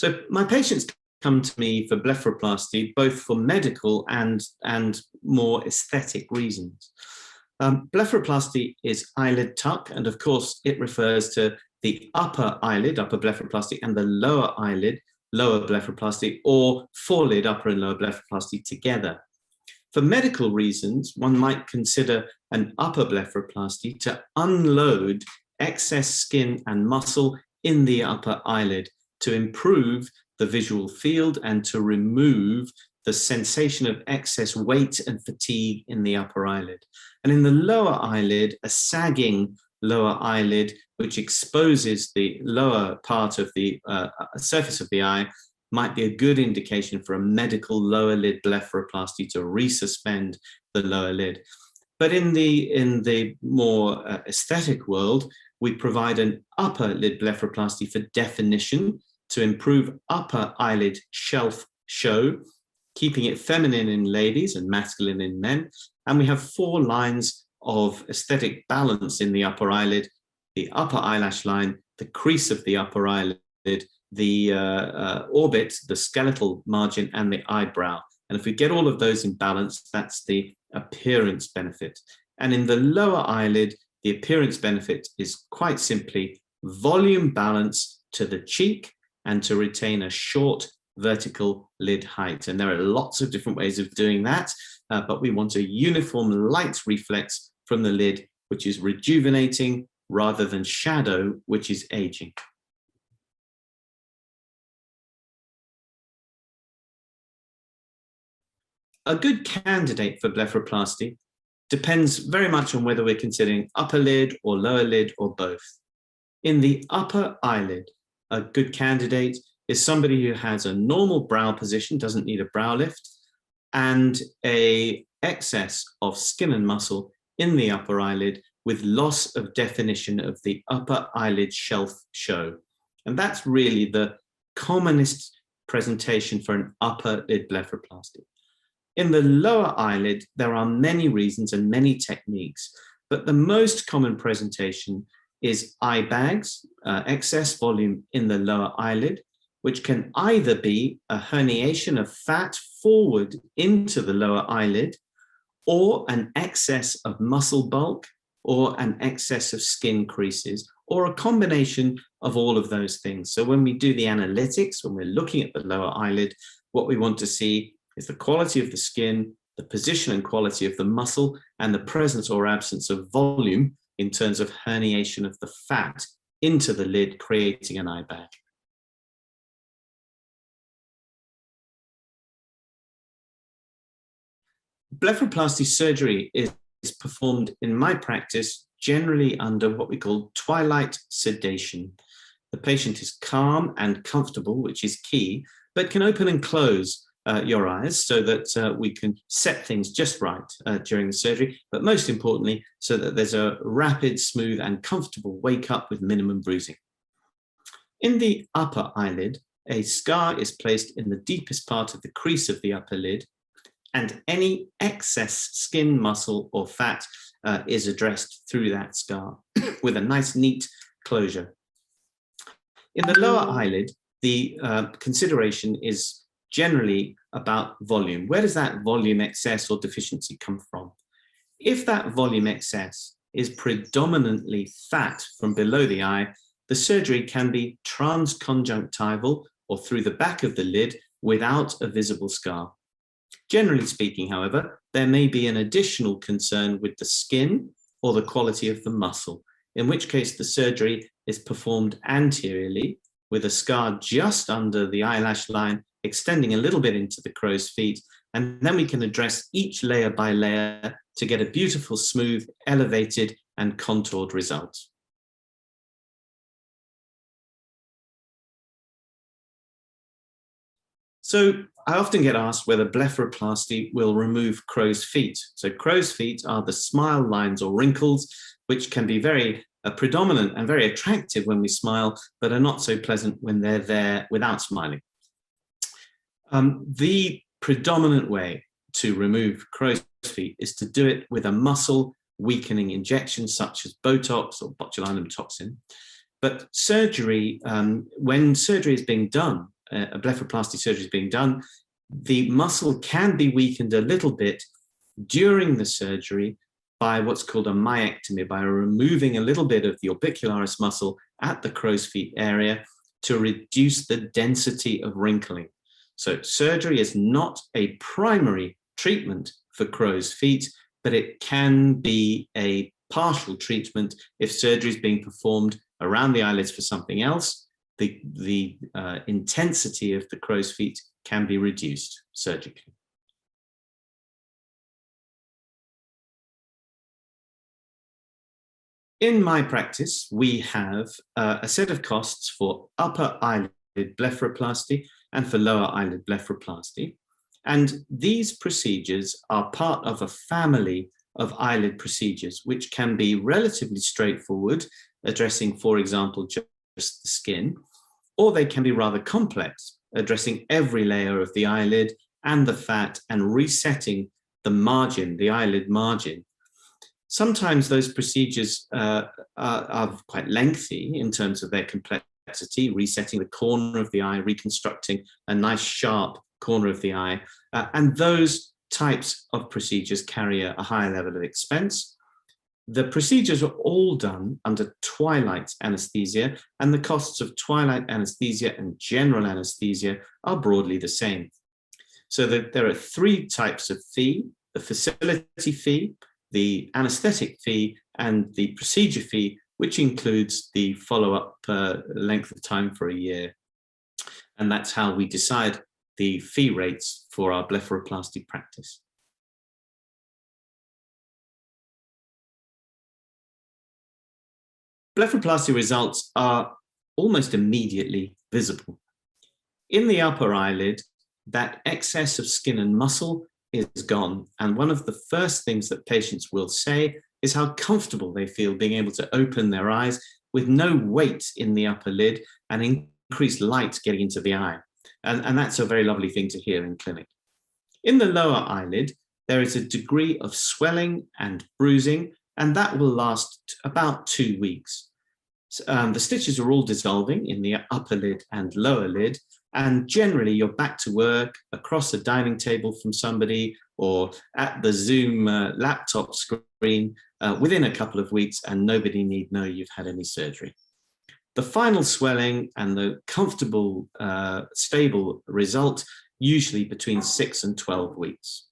So my patients come to me for blepharoplasty, both for medical and more aesthetic reasons. Blepharoplasty is eyelid tuck, and of course it refers to the upper eyelid, upper blepharoplasty, and the lower eyelid, lower blepharoplasty, or forelid, upper and lower blepharoplasty together. For medical reasons, one might consider an upper blepharoplasty to unload excess skin and muscle in the upper eyelid to improve the visual field and to remove the sensation of excess weight and fatigue in the upper eyelid. And in the lower eyelid, a sagging lower eyelid, which exposes the lower part of the surface of the eye, might be a good indication for a medical lower lid blepharoplasty to resuspend the lower lid. But in the more aesthetic world, we provide an upper lid blepharoplasty for definition to improve upper eyelid shelf show, keeping it feminine in ladies and masculine in men. And we have 4 lines of aesthetic balance in the upper eyelid: the upper eyelash line, the crease of the upper eyelid, the orbit, the skeletal margin, and the eyebrow. And if we get all of those in balance, that's the appearance benefit. And in the lower eyelid, the appearance benefit is quite simply volume balance to the cheek and to retain a short vertical lid height. And there are lots of different ways of doing that, but we want a uniform light reflex from the lid, which is rejuvenating, rather than shadow, which is aging. A good candidate for blepharoplasty depends very much on whether we're considering upper lid or lower lid or both. In the upper eyelid, a good candidate is somebody who has a normal brow position, doesn't need a brow lift, and an excess of skin and muscle in the upper eyelid with loss of definition of the upper eyelid shelf show. And that's really the commonest presentation for an upper lid blepharoplasty. In the lower eyelid, there are many reasons and many techniques, but the most common presentation is eye bags, excess volume in the lower eyelid, which can either be a herniation of fat forward into the lower eyelid, or an excess of muscle bulk, or an excess of skin creases, or a combination of all of those things. So when we do the analytics, when we're looking at the lower eyelid, what we want to see is the quality of the skin, the position and quality of the muscle, and the presence or absence of volume in terms of herniation of the fat into the lid, creating an eye bag. Blepharoplasty surgery is performed in my practice generally under what we call twilight sedation. The patient is calm and comfortable, which is key, but can open and close your eyes so that we can set things just right during the surgery, but most importantly, so that there's a rapid, smooth, and comfortable wake up with minimum bruising. In the upper eyelid, a scar is placed in the deepest part of the crease of the upper lid, and any excess skin, muscle, or fat is addressed through that scar with a nice, neat closure. In the lower eyelid, the consideration is generally about volume. Where does that volume excess or deficiency come from? If that volume excess is predominantly fat from below the eye, the surgery can be transconjunctival or through the back of the lid without a visible scar. Generally speaking, however, there may be an additional concern with the skin or the quality of the muscle, in which case the surgery is performed anteriorly with a scar just under the eyelash line, extending a little bit into the crow's feet, and then we can address each layer by layer to get a beautiful, smooth, elevated, and contoured result. So I often get asked whether blepharoplasty will remove crow's feet. So crow's feet are the smile lines or wrinkles, which can be very predominant and very attractive when we smile, but are not so pleasant when they're there without smiling. The predominant way to remove crow's feet is to do it with a muscle weakening injection such as Botox or botulinum toxin. But surgery, when surgery is being done a blepharoplasty surgery is being done, the muscle can be weakened a little bit during the surgery by what's called a myectomy, by removing a little bit of the orbicularis muscle at the crow's feet area to reduce the density of wrinkling. So surgery is not a primary treatment for crow's feet, but it can be a partial treatment if surgery is being performed around the eyelids for something else. The intensity of the crow's feet can be reduced surgically. In my practice, we have a set of costs for upper eyelid blepharoplasty and for lower eyelid blepharoplasty. And these procedures are part of a family of eyelid procedures, which can be relatively straightforward, addressing, for example, just the skin, or they can be rather complex, addressing every layer of the eyelid and the fat and resetting the margin, the eyelid margin. Sometimes those procedures are quite lengthy in terms of their complexity, resetting the corner of the eye, reconstructing a nice sharp corner of the eye. And those types of procedures carry a higher level of expense. The procedures are all done under twilight anesthesia, and the costs of twilight anesthesia and general anesthesia are broadly the same. So there are three types of fee: the facility fee, the anesthetic fee, and the procedure fee, which includes the follow-up length of time for a year. And that's how we decide the fee rates for our blepharoplasty practice. Blepharoplasty results are almost immediately visible. In the upper eyelid, that excess of skin and muscle is gone. And one of the first things that patients will say is how comfortable they feel being able to open their eyes with no weight in the upper lid and increased light getting into the eye. And that's a very lovely thing to hear in clinic. In the lower eyelid, there is a degree of swelling and bruising, and that will last about 2 weeks. The stitches are all dissolving in the upper lid and lower lid, and generally you're back to work across a dining table from somebody or at the Zoom laptop screen within a couple of weeks, and nobody need know you've had any surgery. The final swelling and the comfortable, stable result usually between 6 and 12 weeks.